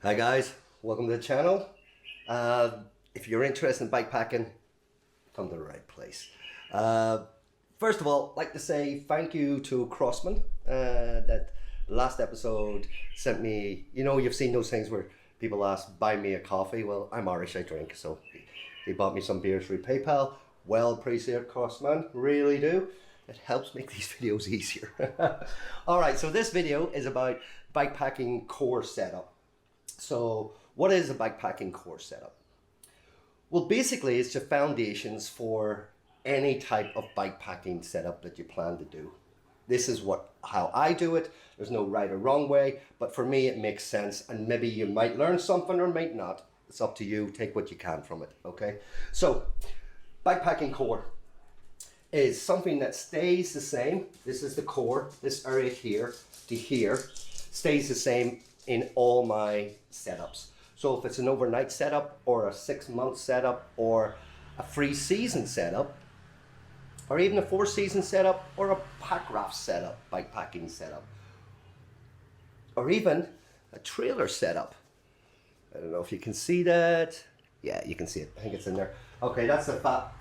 Hi guys, welcome to the channel. If you're interested in bikepacking, come to the right place. First of all, I'd like to say thank you to Crossman. That last episode sent me, you've seen those things where people ask, buy me a coffee. Well, I'm Irish, I drink, so he bought me some beers through PayPal. Well appreciate Crossman, really do. It helps make these videos easier. Alright, so this video is about bikepacking core setup. So what is a bikepacking core setup? Well, basically it's the foundations for any type of bikepacking setup that you plan to do. This is how I do it. There's no right or wrong way, but for me it makes sense, and maybe you might learn something or might not. It's up to you. Take what you can from it, okay? So bikepacking core is something that stays the same. This is the core. This area here to here stays the same in all my setups. So if it's an overnight setup or a 6-month setup or a 3-season setup or even a 4-season setup or a pack raft setup, bikepacking setup, or even a trailer setup. I don't know if you can see that. Yeah, you can see it. I think it's in there. Okay, that's the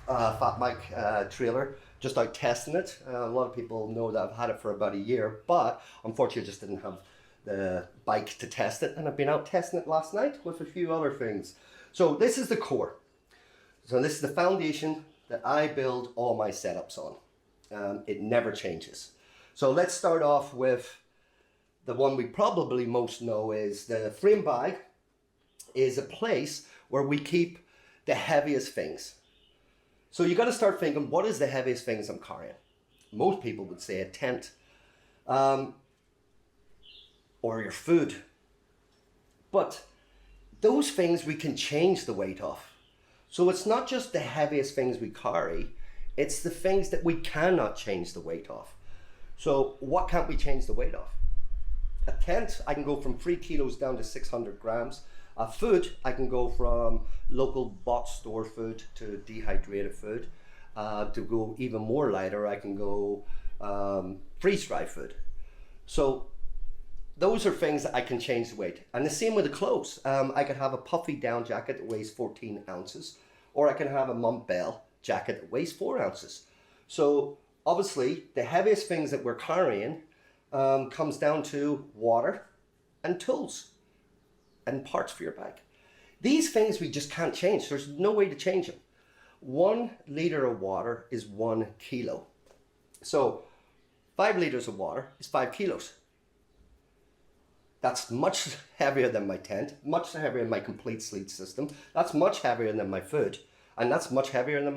fatbike trailer. Just out testing it. A lot of people know that I've had it for about a year, but unfortunately I just didn't have the bike to test it, and I've been out testing it last night with a few other things. So this is the core. So this is the foundation that I build all my setups on. It never changes. So let's start off with the one we probably most know is the frame bag is a place where we keep the heaviest things. So you got to start thinking, what is the heaviest things I'm carrying? Most people would say a tent. Or your food. But those things we can change the weight of. So it's not just the heaviest things we carry, it's the things that we cannot change the weight of. So what can't we change the weight of? A tent, I can go from 3 kilos down to 600 grams. Food, I can go from local bought store food to dehydrated food. To go even more lighter, I can go freeze-dried food. So those are things that I can change the weight. And the same with the clothes. I could have a puffy down jacket that weighs 14 ounces, or I can have a Montbell jacket that weighs 4 ounces. So obviously the heaviest things that we're carrying comes down to water and tools and parts for your bike. These things we just can't change. There's no way to change them. 1 liter of water is 1 kilo. So 5 liters of water is 5 kilos. That's much heavier than my tent, much heavier than my complete sleep system. That's much heavier than my food, and that's much heavier than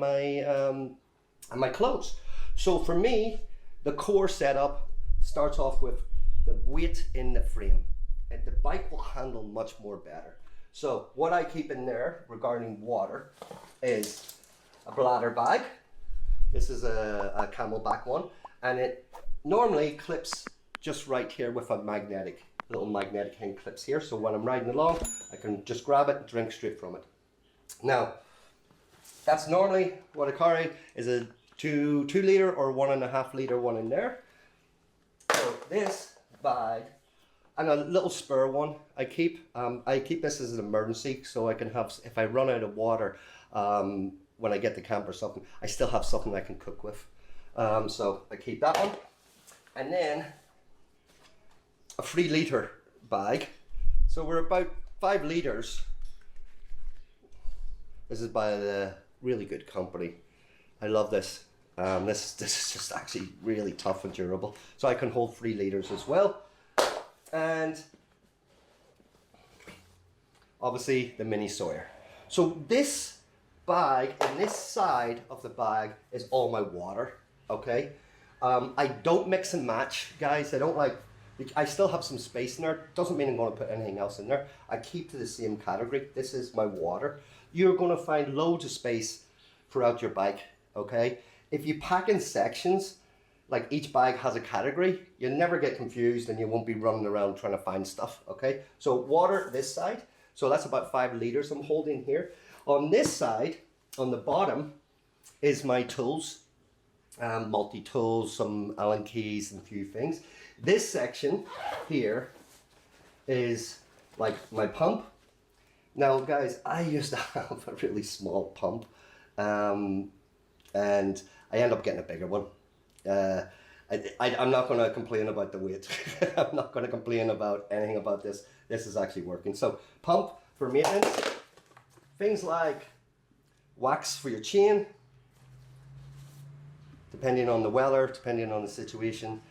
my clothes. So for me, the core setup starts off with the weight in the frame, and the bike will handle much more better. So what I keep in there regarding water is a bladder bag. This is a camelback one, and it normally clips just right here with a little magnetic hand clips here, so when I'm riding along I can just grab it and drink straight from it. Now that's normally what I carry is a 2 liter or 1.5 liter one in there. So this bag and a little spare one I keep this as an emergency, so I can have, if I run out of water when I get to camp or something, I still have something I can cook with. So I keep that one, and then a 3 liter bag. So we're about 5 liters. This is by a really good company. I love this. This is just actually really tough and durable. So I can hold 3 liters as well. And obviously the mini Sawyer. So this bag and this side of the bag is all my water, okay? I don't mix and match, guys. I still have some space in there. Doesn't mean I'm going to put anything else in there. I keep to the same category. This is my water. You're going to find loads of space throughout your bike, okay? If you pack in sections, like each bag has a category, you'll never get confused and you won't be running around trying to find stuff, okay? So water this side, so that's about 5 liters I'm holding here. On this side, on the bottom, is my tools. Multi-tools, some Allen keys and a few things. This section here is like my pump. Now guys, I used to have a really small pump, and I end up getting a bigger one. I'm not going to complain about the weight. I'm not going to complain about anything about this. This is actually working. So pump for maintenance, things like wax for your chain, depending on the weather, depending on the situation.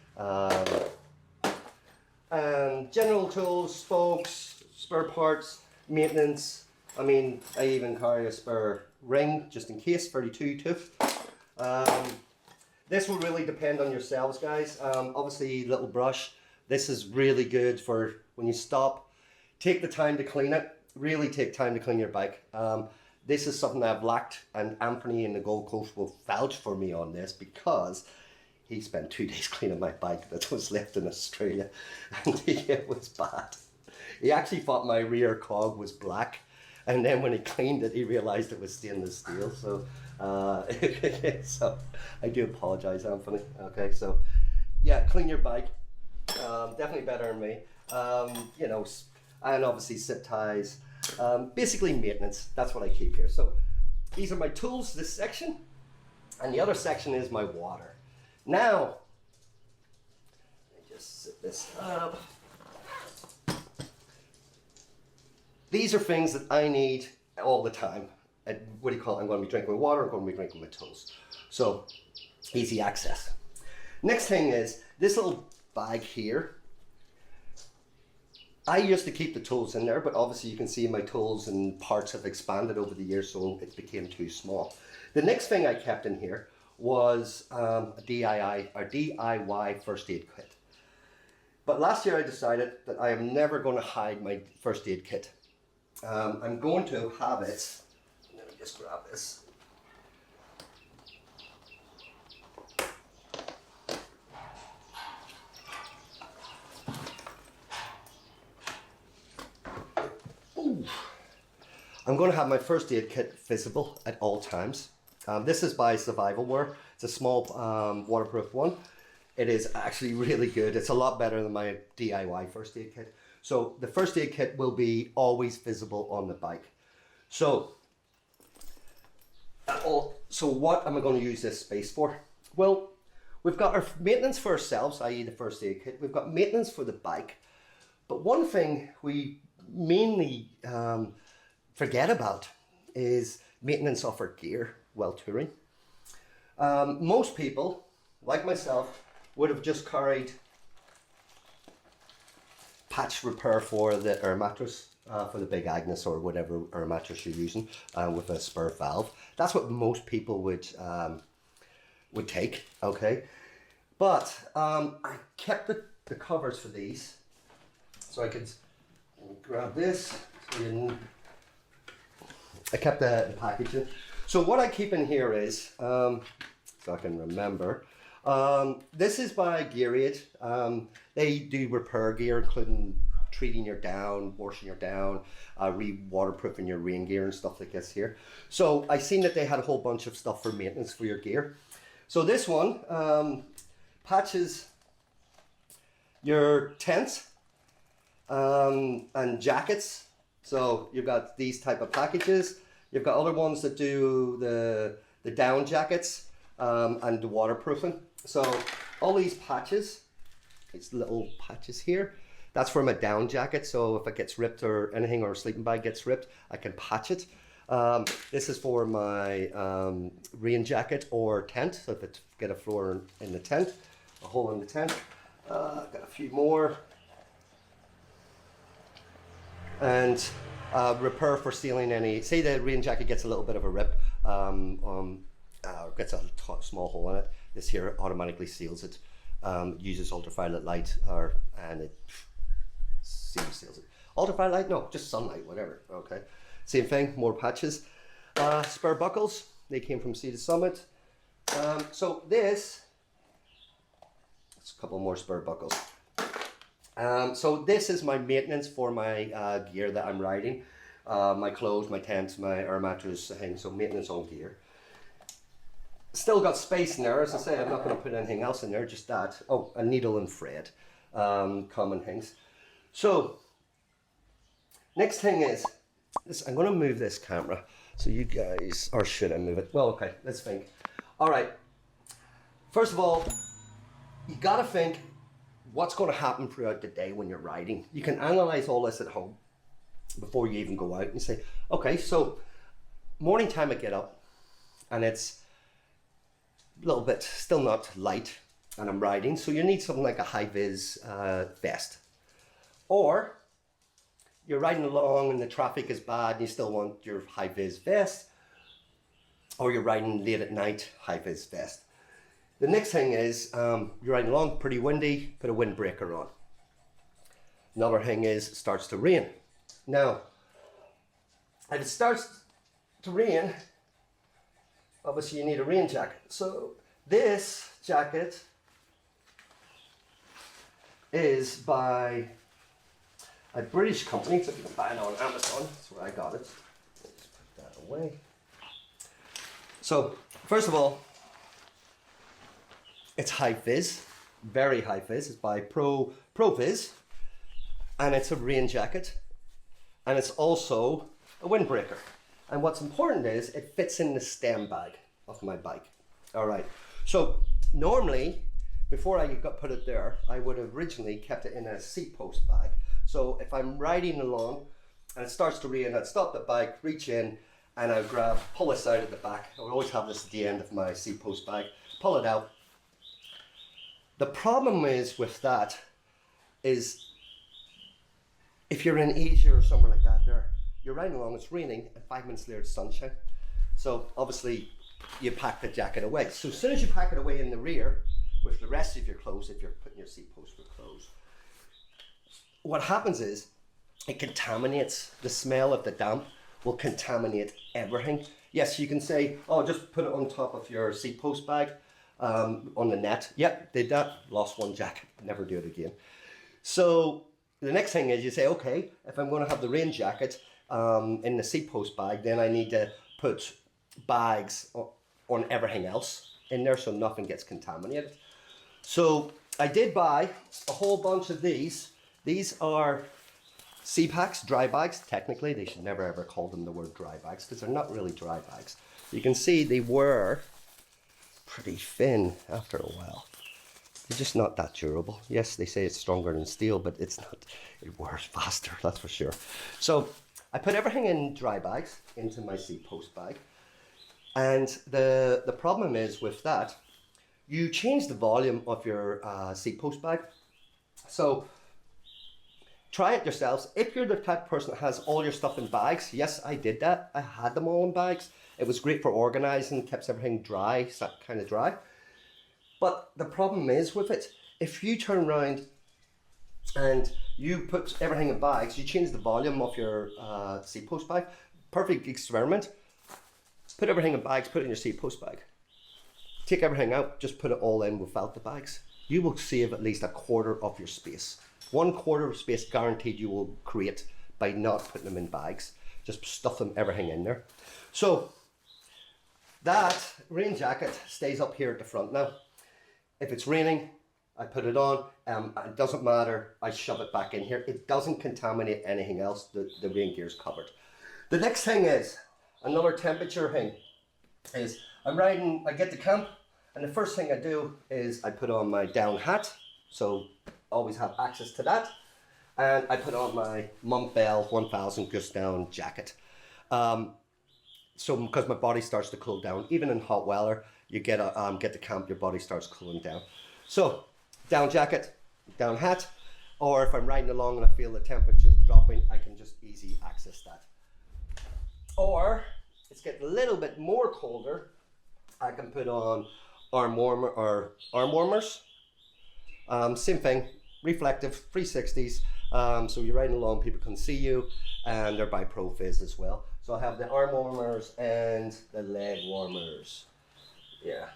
And general tools, spokes, spare parts, maintenance. I mean, I even carry a spare ring just in case, 32 tooth. This will really depend on yourselves, guys. Obviously, little brush. This is really good for when you stop. Take the time to clean it. Really take time to clean your bike. This is something I've lacked, and Anthony in the Gold Coast will vouch for me on this because he spent 2 days cleaning my bike that was left in Australia, and it was bad. He actually thought my rear cog was black, and then when he cleaned it, he realized it was stainless steel. So, so I do apologize, Anthony. Okay, so yeah, clean your bike. Definitely better than me. You know, and obviously zip ties. Basically maintenance. That's what I keep here. So these are my tools, this section, and the other section is my water. Now, let me just sit this up. These are things that I need all the time. What do you call it? I'm going to be drinking my water, I'm going to be drinking my tools. So, easy access. Next thing is this little bag here. I used to keep the tools in there, but obviously you can see my tools and parts have expanded over the years, so it became too small. The next thing I kept in here was a DIY first aid kit. But last year I decided that I am never going to hide my first aid kit. I'm going to have it. Let me just grab this. Ooh. I'm going to have my first aid kit visible at all times. This is by Survival Wear. It's a small waterproof one. It is actually really good. It's a lot better than my DIY first aid kit. So the first aid kit will be always visible on the bike. So what am I going to use this space for? Well, we've got our maintenance for ourselves, i.e. the first aid kit. We've got maintenance for the bike. But one thing we mainly forget about is maintenance of our gear while touring. Most people, like myself, would have just carried patch repair for the air mattress, for the Big Agnes or whatever air mattress you're using, with a spare valve. That's what most people would take, okay? But I kept the covers for these, so I could grab this. So I kept the packaging. So what I keep in here is, so I can remember, this is by Gearaid. They do repair gear, including treating your down, washing your down, waterproofing your rain gear and stuff like this here. So I seen that they had a whole bunch of stuff for maintenance for your gear. So this one patches your tents and jackets. So you've got these type of packages. You've got other ones that do the down jackets and the waterproofing. So all these patches, it's little patches here. That's for my down jacket. So if it gets ripped or anything, or a sleeping bag gets ripped, I can patch it. This is for my rain jacket or tent. So if it get a floor in the tent, a hole in the tent. Got a few more. And repair for sealing any, say the rain jacket gets a little bit of a rip, gets a small hole in it. This here automatically seals it. Uses ultraviolet light, and it seals it. Ultraviolet light? No, just sunlight, whatever. Okay, same thing. More patches. Spare buckles. They came from Sea to Summit. So this, it's a couple more spare buckles. So this is my maintenance for my gear that I'm riding. My clothes, my tent, my air mattress thing. So maintenance on gear. Still got space in there. As I say, I'm not going to put anything else in there, just that. Oh, a needle and thread, common things. So Next thing is, I'm going to move this camera so you guys, or should I move it? Well, okay, let's think. All right, first of all, you got to think what's going to happen throughout the day when you're riding. You can analyze all this at home before you even go out and say, okay, so morning time I get up and it's a little bit still not light and I'm riding, so you need something like a high-vis vest. Or you're riding along and the traffic is bad and you still want your high-vis vest, or you're riding late at night, high-vis vest. The next thing is you're riding along, pretty windy, put a windbreaker on. Another thing is it starts to rain. Now, if it starts to rain, obviously you need a rain jacket. So this jacket is by a British company, so you can buy it on Amazon. That's where I got it. Let's put that away. So, first of all, it's high vis, very high vis. It's by ProViz, and it's a rain jacket, and it's also a windbreaker. And what's important is it fits in the stem bag of my bike. All right. So normally, before I put it there, I would have originally kept it in a seat post bag. So if I'm riding along and it starts to rain, I'd stop the bike, reach in, and I'd pull this out at the back. I would always have this at the end of my seat post bag, pull it out. The problem is with that is if you're in Asia or somewhere like that, you're riding along, it's raining, and 5 minutes later it's sunshine. So obviously you pack the jacket away. So as soon as you pack it away in the rear with the rest of your clothes, if you're putting your seat post with clothes, what happens is it contaminates. The smell of the damp will contaminate everything. Yes, you can say, oh, just put it on top of your seat post bag on the net. Yep, did that, lost one jacket, never do it again. So the next thing is you say, okay, if I'm going to have the rain jacket in the seat post bag, then I need to put bags on everything else in there so nothing gets contaminated. So I did buy a whole bunch of these. These are sea packs, dry bags. Technically, they should never ever call them the word dry bags because they're not really dry bags. You can see they were pretty thin after a while. They're just not that durable. Yes, they say it's stronger than steel, but it's not. It wears faster, that's for sure. So I put everything in dry bags into my seat post bag. And the problem is with that, you change the volume of your seat post bag. So try it yourselves. If you're the type of person that has all your stuff in bags, yes, I did that. I had them all in bags. It was great for organizing, keeps everything dry, kind of dry. But the problem is with it, if you turn around and you put everything in bags, you change the volume of your seat post bag. Perfect experiment. Put everything in bags, put it in your seat post bag. Take everything out, just put it all in without the bags. You will save at least a quarter of your space. 1/4 of space guaranteed you will create by not putting them in bags. Just stuff everything in there. So that rain jacket stays up here at the front now. If it's raining, I put it on. It doesn't matter. I shove it back in here. It doesn't contaminate anything else. The rain gear's covered. The next thing is, another temperature thing, is I'm riding, I get to camp, and the first thing I do is I put on my down hat. So always have access to that. And I put on my Montbell 1000 Gust Down jacket. So because my body starts to cool down, even in hot weather, you get to camp, your body starts cooling down. So down jacket, down hat, or if I'm riding along and I feel the temperature's dropping, I can just easy access that. Or it's getting a little bit more colder, I can put on arm warmers. Same thing, reflective, 360s. So you're riding along, people can see you, and they're by ProViz as well. So I have the arm warmers and the leg warmers. Yeah.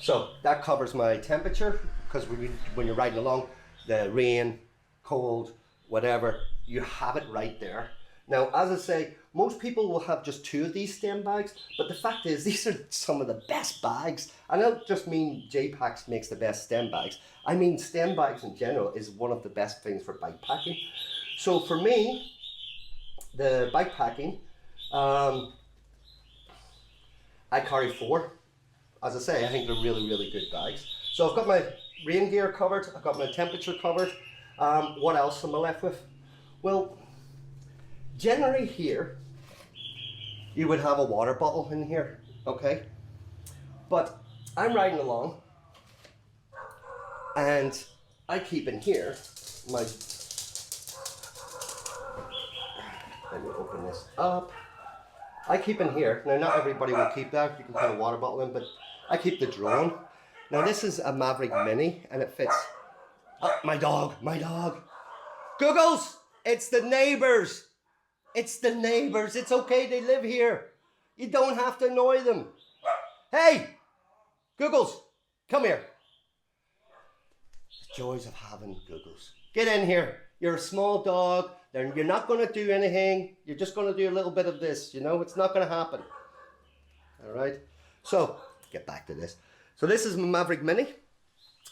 So that covers my temperature, because when you're riding along, the rain, cold, whatever, you have it right there. Now, as I say, most people will have just 2 of these stem bags, but the fact is these are some of the best bags. I don't just mean J-Packs makes the best stem bags. I mean stem bags in general is one of the best things for bike packing. So for me, the bike packing, I carry 4. As I say, I think they're really, really good bags. So I've got my rain gear covered, I've got my temperature covered. What else am I left with? Well, generally here, you would have a water bottle in here, okay? But I'm riding along and I keep in here my, let me open this up. I keep in here, now not everybody will keep that, you can put a water bottle in, but I keep the drone. Now this is a Maverick Mini and it fits, oh, my dog. Googles, it's the neighbors. It's the neighbors, it's okay, they live here. You don't have to annoy them. Hey, Googles, come here. The joys of having Googles. Get in here. You're a small dog. You're not going to do anything. You're just going to do a little bit of this. You know, it's not going to happen. All right. So, get back to this. So this is my Maverick Mini.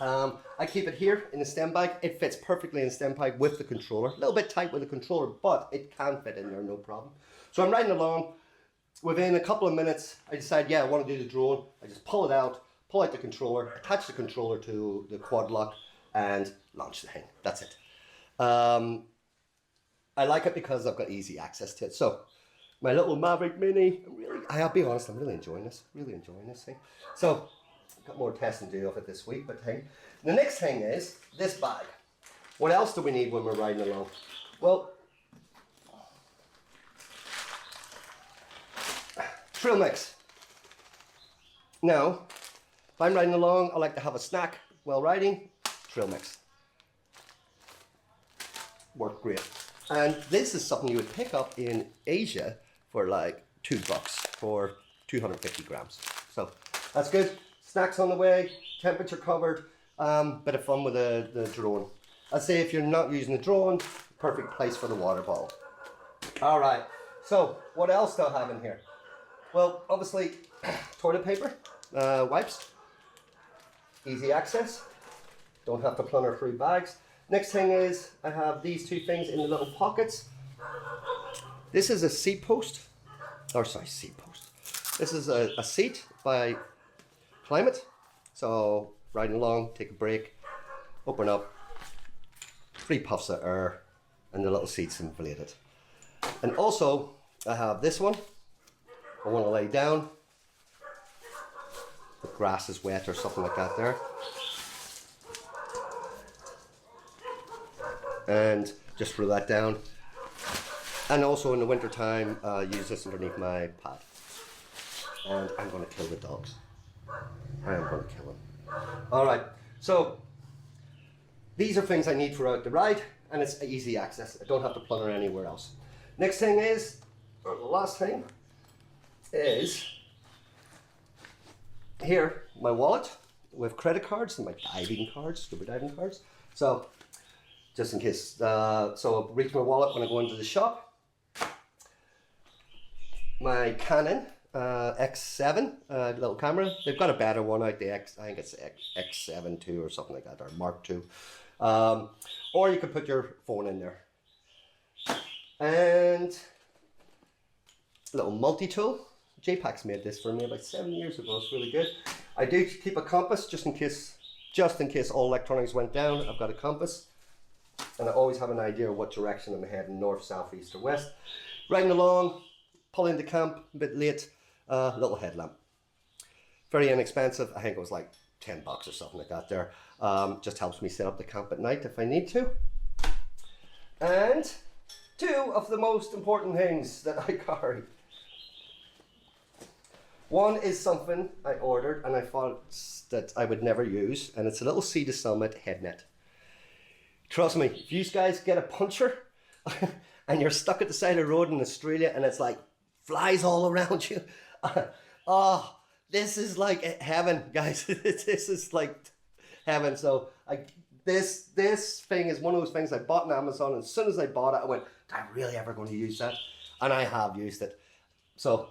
I keep it here in the stem bag. It fits perfectly in the stem bag with the controller. A little bit tight with the controller, but it can fit in there, no problem. So I'm riding along. Within a couple of minutes, I decide, yeah, I want to do the drone. I just pull it out, pull out the controller, attach the controller to the quad lock, and launch the thing. That's it. I like it because I've got easy access to it. So, my little Maverick Mini, I'll be honest, I'm really enjoying this. Really enjoying this thing. So, I've got more testing to do of it this week, but hey. The next thing is this bag. What else do we need when we're riding along? Well, trail mix. Now, if I'm riding along, I like to have a snack while riding. Trail mix. Work great. And this is something you would pick up in Asia for like $2 for 250 grams. So that's good. Snacks on the way, temperature covered, bit of fun with the drone. I'd say if you're not using the drone, perfect place for the water bottle. All right, so what else do I have in here? Well, obviously, toilet paper, wipes, easy access, don't have to plunder through bags. Next thing is I have these 2 things in the little pockets. This is a seat post, seat post. This is a seat by Climate. So riding along, take a break, open up, 3 puffs of air, and the little seat's inflated. And also I have this one. I want to lay down. The grass is wet or something like that there. And just throw that down. And also in the winter time, use this underneath my pad. And I'm going to kill the dogs. I am going to kill them. All right, so these are things I need throughout the ride, and it's easy access. I don't have to plunder anywhere else. Next thing is, or the last thing, is here, my wallet with credit cards and my diving cards, scuba diving cards. So, just in case, so I'll reach my wallet when I go into the shop. My Canon X7 little camera. They've got a better one out, I think it's X7 II or something like that, or Mark II. Or you could put your phone in there. And a little multi-tool. J-Pack's made this for me about 7 years ago. It's really good. I do keep a compass just in case all electronics went down. I've got a compass, and I always have an idea of what direction I'm heading, north, south, east, or west. Riding along, pulling into camp, a bit late, little headlamp. Very inexpensive. I think it was like $10 or something like that there. Just helps me set up the camp at night if I need to. And 2 of the most important things that I carry. One is something I ordered and I thought that I would never use, and it's a little Sea to Summit head net. Trust me, if you guys get a puncture and you're stuck at the side of the road in Australia and it's like flies all around you, oh, this is like heaven, guys. This is like heaven. So this thing is one of those things I bought on Amazon, and as soon as I bought it, I went, am I really ever going to use that? And I have used it. So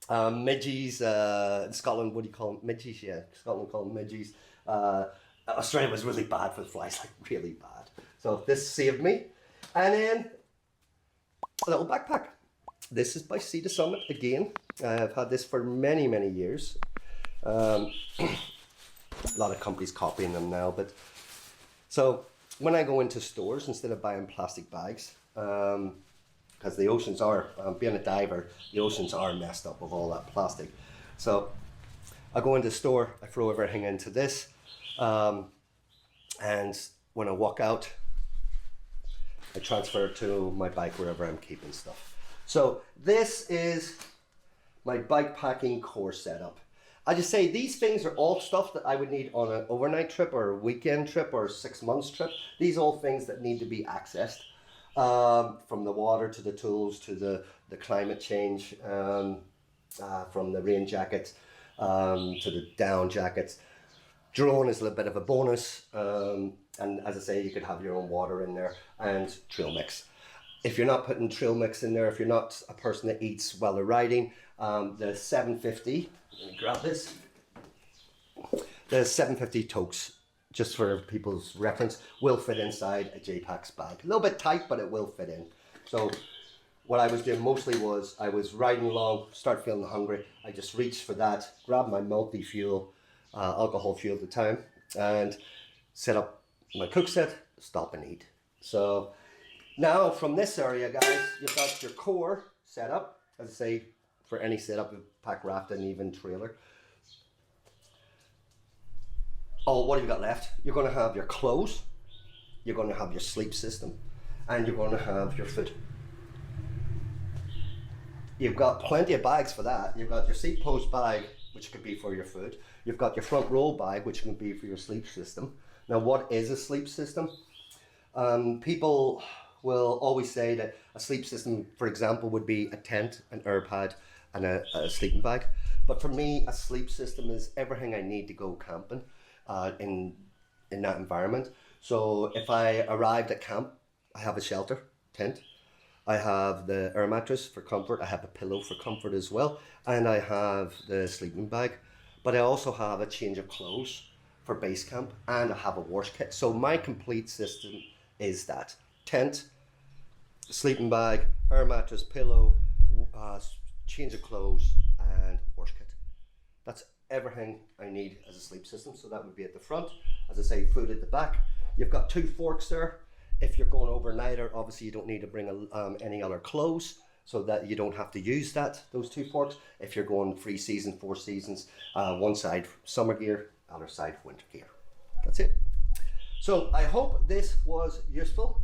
midges, in Scotland, what do you call them? Midges, yeah. Scotland call them midges. Australia was really bad for the flies, like really bad. So this saved me. And then a little backpack. This is by Sea to Summit again. I've had this for many, many years. A lot of companies copying them now, but so when I go into stores, instead of buying plastic bags, because the oceans are, being a diver, the oceans are messed up with all that plastic. So I go into the store, I throw everything into this, and when I walk out, I transfer it to my bike wherever I'm keeping stuff. So this is my bike packing core setup. I just say these things are all stuff that I would need on an overnight trip or a weekend trip or a 6 months trip. These are all things that need to be accessed, from the water to the tools to the climate change, from the rain jackets to the down jackets. Drone is a little bit of a bonus, and as I say, you could have your own water in there, and trail mix. If you're not putting trail mix in there, if you're not a person that eats while they're riding, the 750, let me grab this, the 750 totes, just for people's reference, will fit inside a J-Packs bag. A little bit tight, but it will fit in. So what I was doing mostly was I was riding along, start feeling hungry, I just reached for that, grab my multi-fuel, alcohol fuel at the time, and set up my cook set, stop and eat. So now from this area, guys, you've got your core set up, as I say, for any setup, pack raft and even trailer. Oh, what have you got left? You're going to have your clothes, you're going to have your sleep system, and you're going to have your food. You've got plenty of bags for that. You've got your seat post bag, which could be for your food. You've got your front row bag, which can be for your sleep system. Now, what is a sleep system? People will always say that a sleep system, for example, would be a tent, an air pad, and a sleeping bag. But for me, a sleep system is everything I need to go camping in that environment. So if I arrived at camp, I have a shelter, tent. I have the air mattress for comfort. I have a pillow for comfort as well. And I have the sleeping bag. But I also have a change of clothes for base camp, and I have a wash kit. So my complete system is that: tent, sleeping bag, air mattress, pillow, change of clothes, and wash kit. That's everything I need as a sleep system. So that would be at the front. As I say, food at the back. You've got 2 forks there. If you're going overnighter, obviously you don't need to bring any other clothes, so that you don't have to use those 2 forks. If you're going 3 seasons, 4 seasons, one side summer gear, other side winter gear. That's it. So I hope this was useful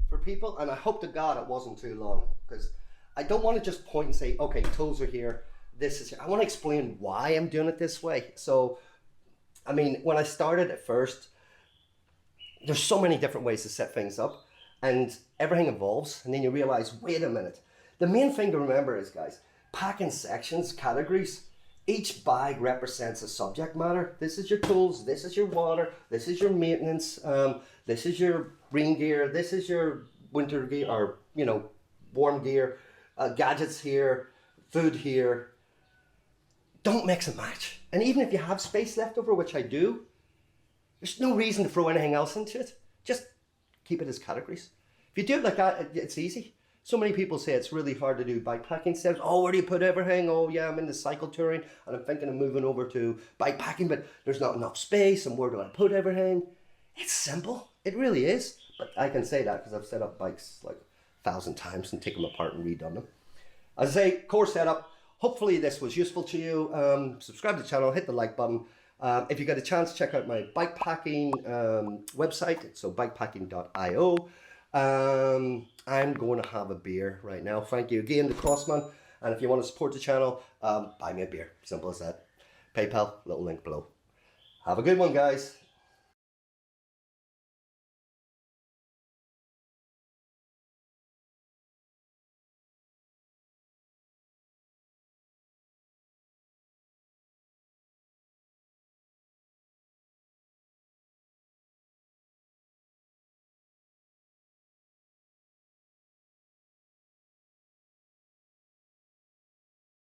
for people, and I hope to God it wasn't too long, because I don't want to just point and say, okay, tools are here, this is here. I want to explain why I'm doing it this way. So, I mean, when I started at first, there's so many different ways to set things up, and everything evolves, and then you realize, wait a minute. The main thing to remember is, guys, pack in sections, categories. Each bag represents a subject matter. This is your tools, this is your water, this is your maintenance, this is your rain gear, this is your winter gear, or, you know, warm gear, gadgets here, food here. Don't mix and match. And even if you have space left over, which I do, there's no reason to throw anything else into it. Just keep it as categories. If you do it like that, it's easy. So many people say it's really hard to do bikepacking steps. Oh, where do you put everything? Oh yeah, I'm into cycletouring and I'm thinking of moving over to bikepacking, but there's not enough space, and where do I put everything? It's simple. It really is. But I can say that because I've set up bikes like 1,000 times and taken them apart and redone them. As I say, core setup. Hopefully this was useful to you. Subscribe to the channel, hit the like button. If you get a chance, check out my bikepacking website, so bikepacking.io. I'm going to have a beer right now. Thank you again to Crossman. And if you want to support the channel, buy me a beer. Simple as that. PayPal, little link below. Have a good one, guys.